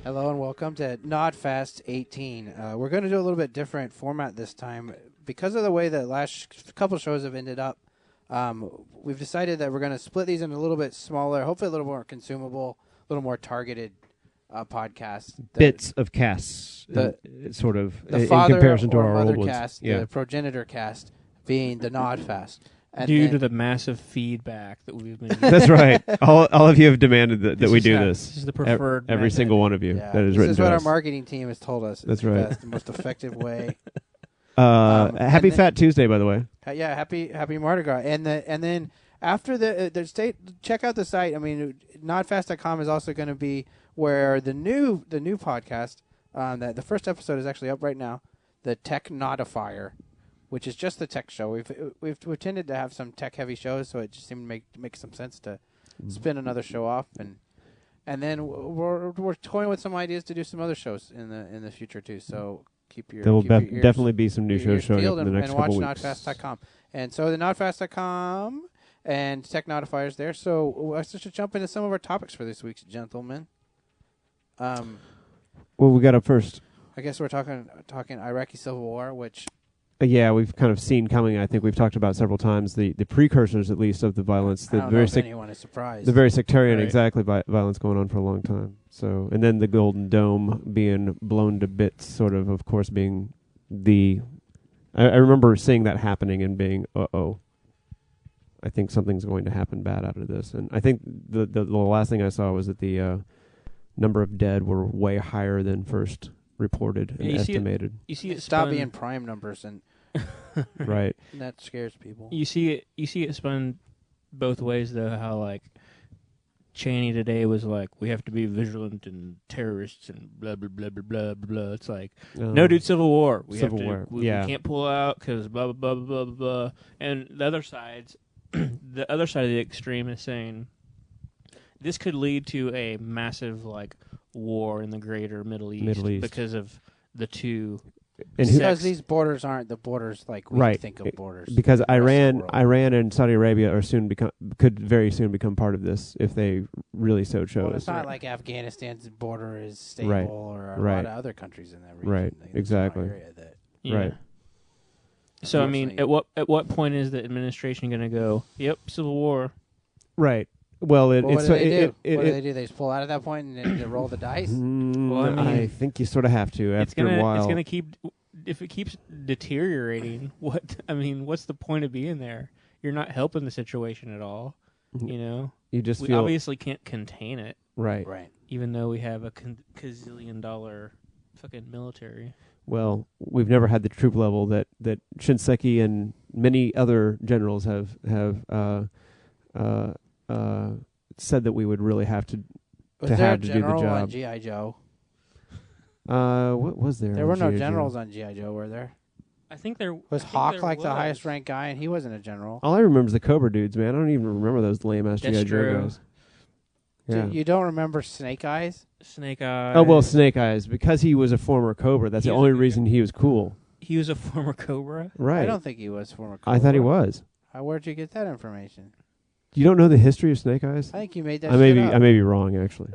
Hello and welcome to Nodfast 18. We're going to do a little bit different format this time. Because of the way the last couple shows have ended up, we've decided that we're going to split these into a little bit smaller, hopefully a little more consumable, a little more targeted podcasts. Bits of casts, sort of, the in father comparison to or our mother old ones. cast, Yeah. the progenitor cast being the Nodfast. Due to the massive feedback that we've been using. That's right. All of you have demanded that we do this. This is the preferred Every method. single one of you Yeah, that is this written is to what us. our marketing team has told us. That's the right. Best, the most effective way. Happy Fat Tuesday, by the way. Yeah, happy Mardi Gras. And then after the state, check out the site. I mean, nodfast.com is also going to be where the new podcast, that the first episode is actually up right now, the Tech Nodifier, which is just the tech show. We've tended to have some tech heavy shows, so it just seemed to make some sense to spin another show off, and then we're toying with some ideas to do some other shows in the future too. So There will your ears, definitely be some new shows showing up in the next and couple watch weeks. Nodfast.com. And so the Nodfast.com and Tech Nodifier's there. So let's just jump into some of our topics for this week, gentlemen. Well, we got up first. I guess we're talking Iraqi Civil War, which Yeah, we've kind of seen coming. I think we've talked about several times the precursors, at least, of the violence. I don't know if anyone is surprised. The very sectarian, Right. exactly, violence going on for a long time. So, and then the Golden Dome being blown to bits, sort of course, being the. I remember seeing that happening and being, uh-oh. I think something's going to happen bad out of this. And I think the last thing I saw was that the number of dead were way higher than first reported and estimated. You see it stop spun, being prime numbers, and Right. and that scares people. You see it spun both ways though. How like Cheney today was like, we have to be vigilant and terrorists and blah blah blah blah blah blah. It's like, no, dude, Civil War. Civil War. We Yeah. can't pull out because blah blah blah blah blah blah. And the other side's the other side of the extreme is saying this could lead to a massive like war in the greater Middle East. Because of the two. And Because these borders aren't the borders like we Right. think of borders. because in the rest of the world. Iran and Saudi Arabia could very soon become part of this if they really so chose. Well, it's not like Afghanistan's border is stable Right. or a Right. lot of other countries in that region. Right. There's one Exactly. area that Right. So I mean, Unfortunately- at what point is the administration going to go? Yep, Civil War. Right. Well, Well, what do they do? it, What do they do? They just pull out at that point and then they roll the dice? Well, I mean, I think you sort of have to It's after a while. gonna keep. If it keeps deteriorating, what's the point of being there? You're not helping the situation at all. You know, You just we feel obviously can't contain it, right. Right. even though we have a gazillion-dollar fucking military. Well, we've never had the troop level that Shinseki and many other generals have said that we would really have to Was to there have a to do the general on job. G.I. Joe? What was there? There on were no G.I. Joe? generals on G.I. Joe, were there? I think there Was I think Hawk there like the was. highest ranked guy, and he wasn't a general? All I remember is the Cobra dudes, man. I don't even remember those lame ass G.I. Joe Destro. guys. Yeah. You don't remember Snake Eyes? Snake Eyes. Oh well, Snake Eyes, because he was a former Cobra. That's He the was only a good reason he was cool. He was a former Cobra. Right. I don't think he was former Cobra. I thought he was. Where'd you get that information? You don't know the history of Snake Eyes? I think you made that I may shit be up. I may be wrong actually.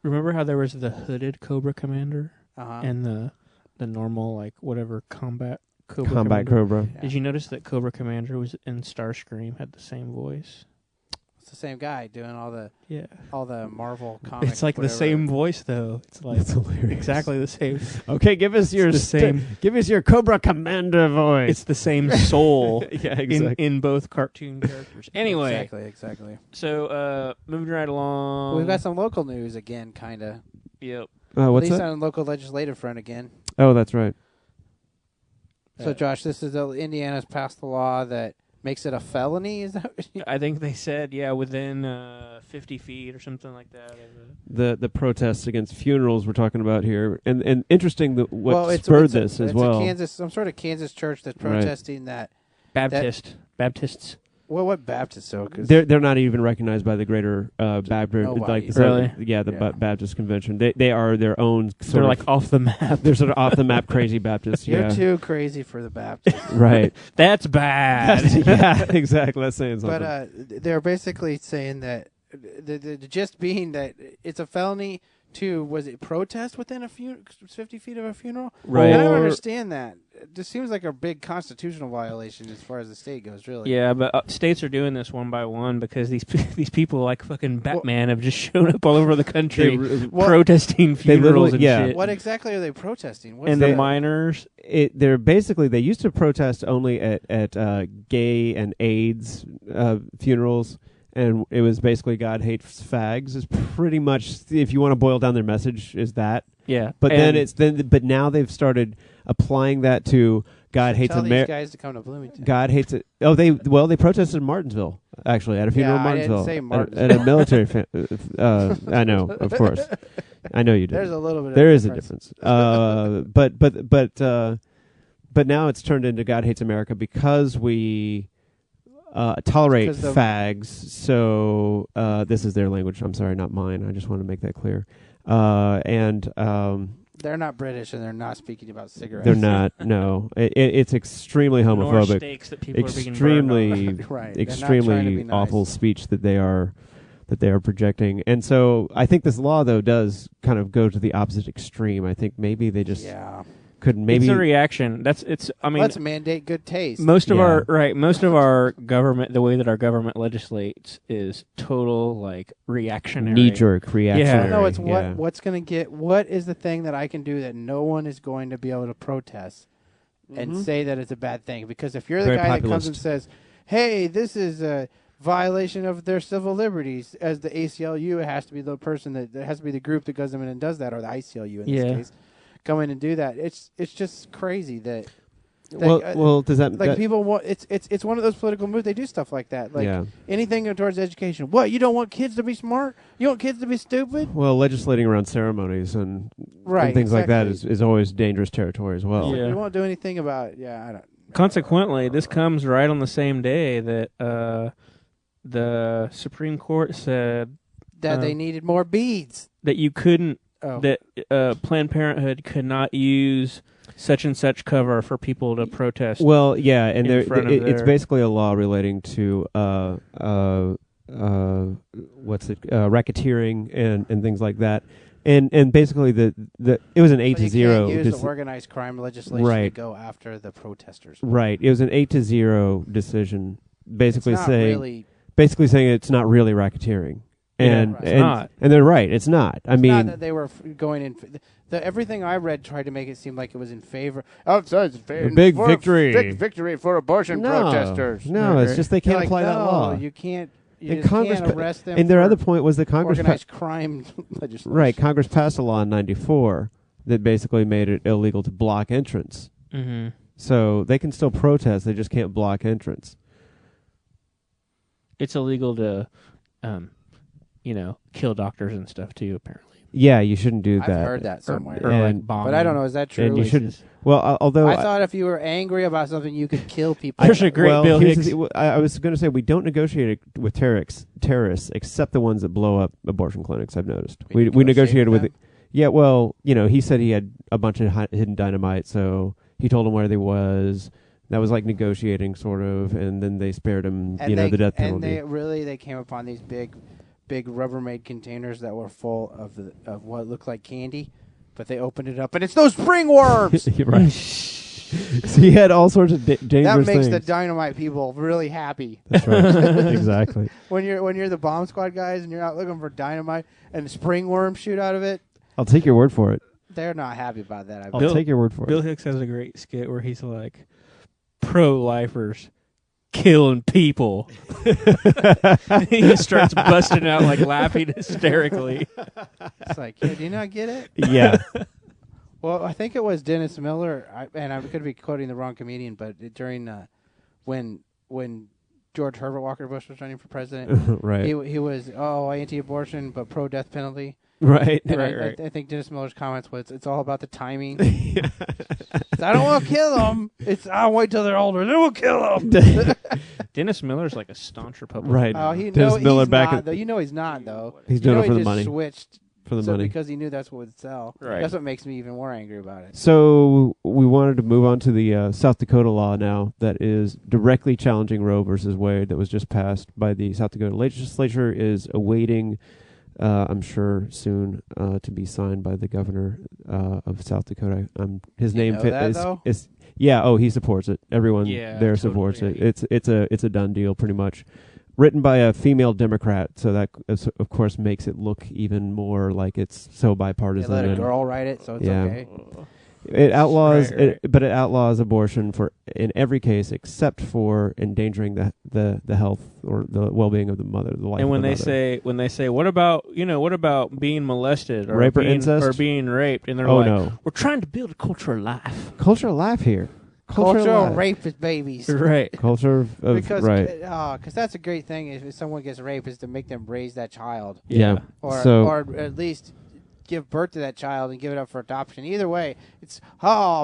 Remember how there was the hooded Cobra Commander Uh-huh. and the normal like whatever combat Cobra Combat Commander? Cobra. Yeah. Did you notice that Cobra Commander was in Starscream had the same voice? It's the same guy doing all the Yeah. Marvel comics. It's like the same voice though. It's like That's hilarious. exactly the same. Okay, give us your the same. Give us your Cobra Commander voice. It's the same soul yeah, exactly. in both cartoon characters. Anyway, Exactly. so moving right along. We've got some local news again, kind of. Yep. At What's least that? on the local legislative front again. Oh, that's right. So, Josh, this is Indiana's passed the law that makes it a felony. Is that what you... I think they said within 50 feet or something like that. The protests against funerals we're talking about here, and interesting that what well, spurred it's this as it's well. A Kansas, some sort of Kansas church that's Right. protesting that. Baptists. Well, what Baptist so? Cause They're not even recognized by the greater Baptist, Nobody. Really? the Yeah. Baptist convention. They are their own. They're like off the map. they're sort of off the map crazy Baptists. You're Yeah, too crazy for the Baptists. right. That's bad. yeah, exactly. That's saying something. But they're basically saying that the gist being that it's a felony to, was it protest within 50 feet of a funeral? Right. I don't understand that. It just seems like a big constitutional violation as far as the state goes, really. Yeah, but states are doing this one by one because these people like fucking Batman have just shown up all over the country protesting funerals and shit. What exactly are they protesting? And the miners? They're basically, they used to protest only at gay and AIDS funerals. And it was basically God hates fags is pretty much, if you want to boil down their message, is that. Yeah. But but now they've started applying that to God hates Tell America. these guys to come to Bloomington. God hates it. Oh, they protested in Martinsville, actually, at a funeral in Martinsville. I didn't say Martinsville. At a military I know, of course. I know you did. There's a little bit There of is a difference. But now it's turned into God hates America because we tolerate fags. So this is their language. I'm sorry, not mine. I just want to make that clear. They're not British, and they're not speaking about cigarettes. They're not. No, it's extremely homophobic. Nor steaks that people extremely, are being burned on. Right. extremely awful speech that they are projecting. And so I think this law, though, does kind of go to the opposite extreme. I think maybe they just could maybe. It's a reaction. Let's mandate good taste. Most of our government, the way that our government legislates, is total like reactionary, knee-jerk reactionary. No, it's what's going to get. What is the thing that I can do that no one is going to be able to protest and say that it's a bad thing? Because if you're the guy that comes and says, "Hey, this is a violation of their civil liberties," as the ACLU, it has to be the person that has to be the group that goes in and does that, or the ICLU in this case. Come in and do that. It's just crazy that. Does that like people want? It's one of those political moves. They do stuff like that. Like anything towards education. What, you don't want kids to be smart? You want kids to be stupid? Well, legislating around ceremonies and things like that is always dangerous territory as well. We won't do anything about. I don't. Consequently, this comes right on the same day that the Supreme Court said that they needed more beads. That you couldn't. That Planned Parenthood could not use such and such cover for people to protest. Well, yeah, and it's basically a law relating to racketeering and things like that. And basically it was an 8-0. You can't use the organized crime legislation to go after the protesters. Right. It was an 8-0 decision, basically saying it's not really racketeering. And they're right. It's not. I mean, not that they were going in. Everything I read tried to make it seem like it was in favor. Big victory. Big victory for abortion protesters. No, it's just they can't apply that law. You can't. You can't arrest them. And their other point was that Congress organized crime legislation. Right. Congress passed a law in '94 that basically made it illegal to block entrance. Mm-hmm. So they can still protest. They just can't block entrance. It's illegal to. Kill doctors and stuff too. Apparently, yeah, you shouldn't do that. I've heard that somewhere, but I don't know. Is that true? And you shouldn't. Well, although I thought if you were angry about something, you could kill people. There's a great Bill Hicks. I was going to say we don't negotiate with terrorists except the ones that blow up abortion clinics. I've noticed we negotiated with. Yeah, well, he said he had a bunch of hidden dynamite, so he told them where they was. That was like negotiating, sort of, and then they spared him, the death penalty. And they came upon these big Rubbermaid containers that were full of what looked like candy, but they opened it up and it's those spring worms. Right. So he had all sorts of dangerous things. That makes the dynamite people really happy. That's right. Exactly. When you're the bomb squad guys and you're out looking for dynamite and spring worms shoot out of it, I'll take your word for it. They're not happy about that. I'll take your word for it. Bill Hicks has a great skit where he's like, pro-lifers killing people. He just starts busting out like laughing hysterically. It's like, do you not get it? Yeah. Well, I think it was Dennis Miller, and I could be quoting the wrong comedian, but during when George Herbert Walker Bush was running for president, right? He was anti-abortion but pro-death penalty. Right. And right. I think Dennis Miller's comments was, it's all about the timing. I don't want to kill them. I'll wait till they're older, then we'll kill them. Dennis Miller's like a staunch Republican. Right. Oh, he's not, though. He's not, though. He's doing it for the money. Switched for the money because he knew that's what would sell. Right. That's what makes me even more angry about it. So we wanted to move on to the South Dakota law now that is directly challenging Roe versus Wade that was just passed by the South Dakota legislature is awaiting I'm sure soon to be signed by the governor of South Dakota. His name is yeah. Oh, he supports it. Everyone there supports it. It's a done deal, pretty much. Written by a female Democrat, so that of course makes it look even more like it's so bipartisan. They let a girl write it, so it's okay. It outlaws, but it outlaws abortion in every case except for endangering the health or the well-being of the mother, the life. And when of the they say, what about being molested or rape or incest or being raped, and they're no, we're trying to build a culture of life. Culture of life here. Cultural rape is babies. Right. Culture of because right. Because that's a great thing if someone gets raped is to make them raise that child. Yeah. Or at least give birth to that child and give it up for adoption. Either way, it's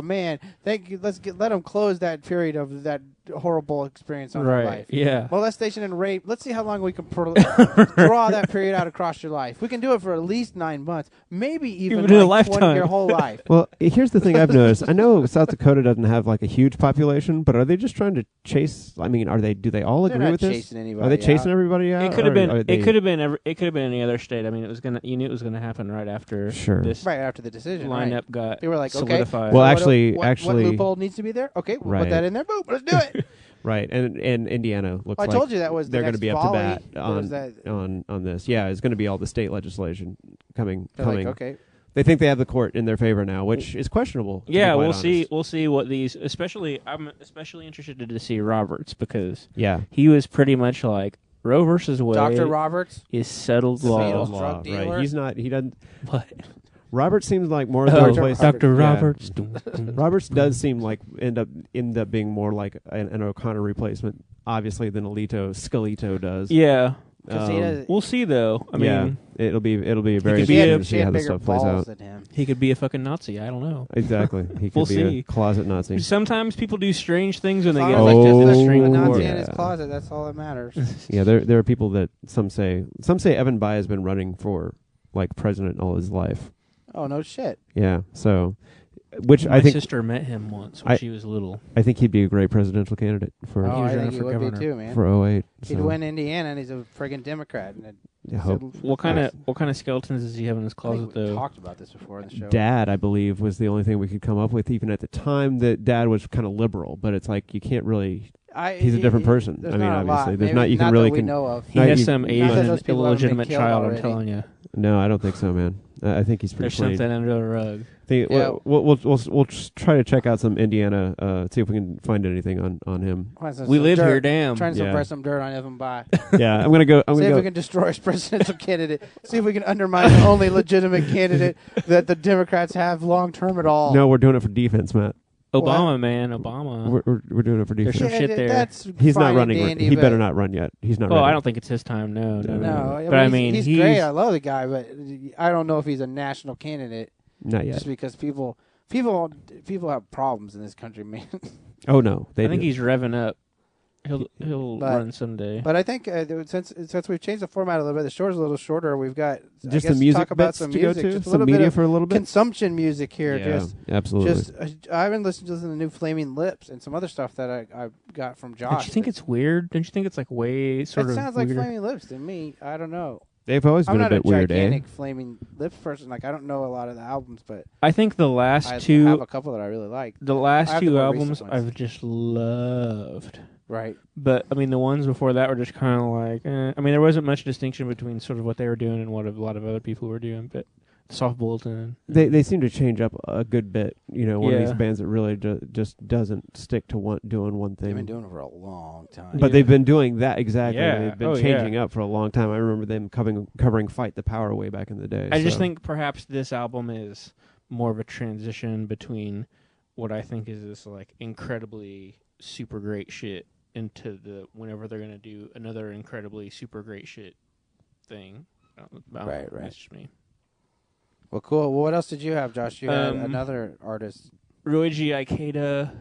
man, thank you. Let them close that period of that horrible experience on their life. Yeah. Molestation and rape. Let's see how long we can draw that period out across your life. We can do it for at least 9 months, maybe even a lifetime. your whole life. Well, here's the thing I've noticed. I know South Dakota doesn't have like a huge population, but are they just trying to chase? I mean, do they all agree with this? Chasing anybody Are they chasing everybody out? It could have been. It could have been. It could have been any other state. I mean, you knew it was gonna happen right after. This right after the decision. Lineup got. They were like, solidified. okay. Well, what loophole needs to be there? Okay, we'll put that in there. Boom, let's do it. Right, and Indiana looks like I told you that was they're going to be up to bat on this. Yeah, it's going to be all the state legislation coming. Like, okay. They think they have the court in their favor now, which is questionable. Yeah, we'll see. We'll see what these. I'm especially interested to see Roberts because he was pretty much like Roe versus Wade. Dr. Roberts is settled law. Right? He doesn't. What? Roberts seems like more the place. Dr. Roberts. Roberts does seem like end up being more like an O'Connor replacement, obviously, than Scalito does. Yeah. We'll see though. I mean, it'll be very interesting to see how this stuff plays out. He could be a fucking Nazi. I don't know. Exactly. He could be a closet Nazi. Sometimes people do strange things when they get a Nazi in his closet. That's all that matters. Yeah, there are people that some say Evan Bayh has been running for like president all his life. Oh, no shit. Yeah, so, My sister met him once when she was little. I think he'd be a great presidential candidate for. I think he would be too, man. For 08. He'd win Indiana, and he's a friggin' Democrat. What kind of skeletons does he have in his closet, though? We talked about this before in the show. Dad, I believe, was the only thing we could come up with, even at the time that Dad was kind of liberal. But it's like you can't really. He's a different person. I mean, obviously, there's not you can really. Know of. He has some Asian illegitimate child. I'm telling you. No, I don't think so, man. I think he's pretty clean. There's something under the rug. We'll try to check out some Indiana, see if we can find anything on him. We live here, damn. Trying to spread some dirt on Evan Bayh. Yeah, I'm gonna go. See if we can destroy his presidential candidate. See if we can undermine the only legitimate candidate that the Democrats have long term at all. No, we're doing it for defense, Matt. Obama, man, Obama. We're doing it for defense. There's some shit there. He's not running. He better not run yet. He's not. I don't think it's his time. No. But I mean, he's great. I love the guy, but I don't know if he's a national candidate. Not yet. Just because people have problems in this country, man. Oh no, I think he's revving up. He'll run someday. But I think since we've changed the format a little bit, the show's a little shorter. We've got just the music talk about bits some to music, go to, just some media for a little bit. Consumption music here. Yeah, absolutely. I haven't listened to the new Flaming Lips and some other stuff that I got from Josh. Don't you think it's weird? Don't you think it's like way sort of? It sounds like weirder? Flaming Lips to me. I don't know. They've always been a bit weird, I'm not a gigantic Flaming Lips person. Like I don't know a lot of the albums, but I think the last two. I have a couple that I really like. The last two albums I've just loved. Right. But, I mean, the ones before that were just kind of like, I mean, there wasn't much distinction between sort of what they were doing and what a lot of other people were doing, but Soft Bulletin. They seem to change up a good bit. One of these bands that really just doesn't stick to doing one thing. They've been doing it for a long time. But they've been doing that exactly. Yeah. They've been changing up for a long time. I remember them covering Fight the Power way back in the day. I just think perhaps this album is more of a transition between what I think is this, like, incredibly super great shit into whenever they're going to do another incredibly super great shit thing. Right. That's just me. Well, cool. Well, what else did you have, Josh? You had another artist. Ryuichi Ikeda.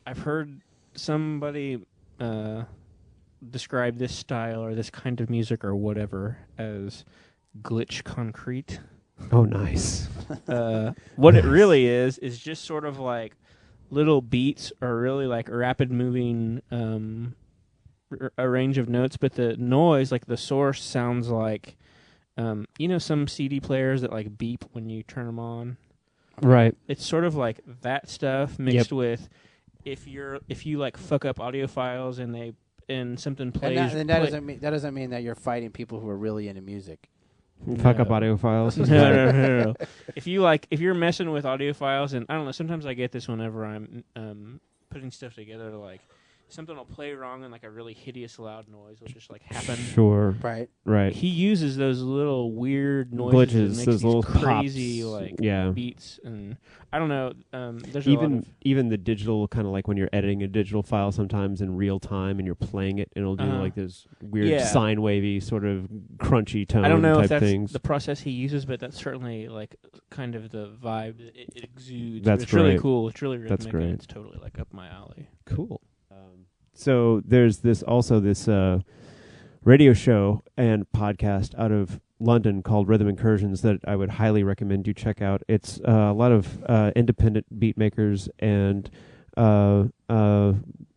I've heard somebody describe this style or this kind of music or whatever as glitch concrete. Oh, nice. What it really is just sort of like little beats or really like rapid moving a range of notes, but the noise, like the source, sounds like some CD players that like beep when you turn them on. Right. It's sort of like that stuff mixed with if you like fuck up audio files and something plays. And that doesn't mean that you're fighting people who are really into music. Fuck up audio files. No. If you're messing with audio files, and I don't know, sometimes I get this whenever I'm putting stuff together, like something will play wrong and like a really hideous loud noise will just like happen. Sure. Right. He uses those little weird noises, glitches, that those little crazy pops. beats, and I don't know. There's even the digital kind of like when you're editing a digital file sometimes in real time and you're playing it, and it'll do like those weird sine wavy sort of crunchy tone. I don't know type if that's things. the process he uses, but that's certainly like kind of the vibe that it exudes. That's it's really great. cool. It's really rhythmic. That's great. And it's totally like up my alley. Cool. So there's this radio show and podcast out of London called Rhythm Incursions that I would highly recommend you check out. It's a lot of independent beat makers and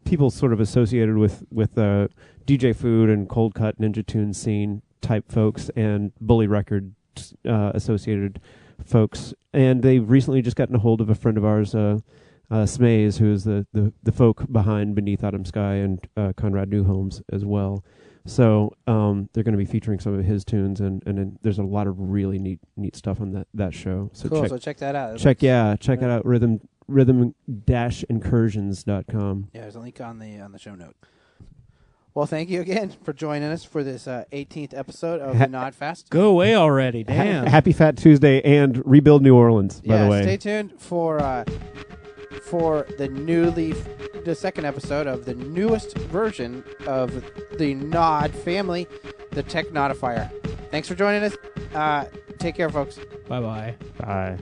people sort of associated with DJ Food and Cold Cut Ninja Tune scene type folks and Bully Records associated folks. And they've recently just gotten a hold of a friend of ours, Smays, who is the folk behind Beneath Autumn Sky and Conrad Newholmes as well. So they're going to be featuring some of his tunes, and then there's a lot of really neat stuff on that show. So cool. So check that out. Check it out. Rhythm-incursions.com. Yeah, there's a link on the show note. Well, thank you again for joining us for this 18th episode of the Nodfast. Go away already, damn. Happy Fat Tuesday and Rebuild New Orleans, by the way. Stay tuned for the second episode of the newest version of the Nod family, the Tech Nodifier. Thanks for joining us. Take care, folks. Bye-bye. Bye.